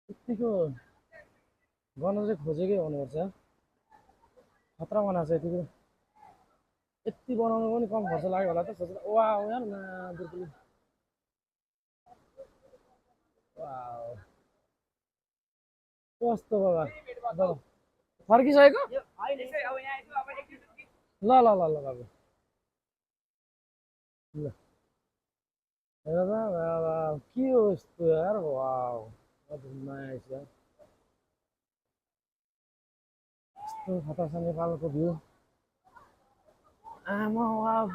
यतिको गर्न चाहिँ खोजेकै हुनुपर्छ खतरा बनाएको छ यतिको यति बनाउनु पनि कम खर्च लाग्यो होला त सोचेर वा यार न दुर्पिन वाउ कस्तो बाबा बाबा फर्किसकेको ल ल ल ल बाबु ल हेर त बाबा के हो यस्तो यार वाउ नाइस यार यस्तो खतरा छ नेपालको भ्यू आमा वाउ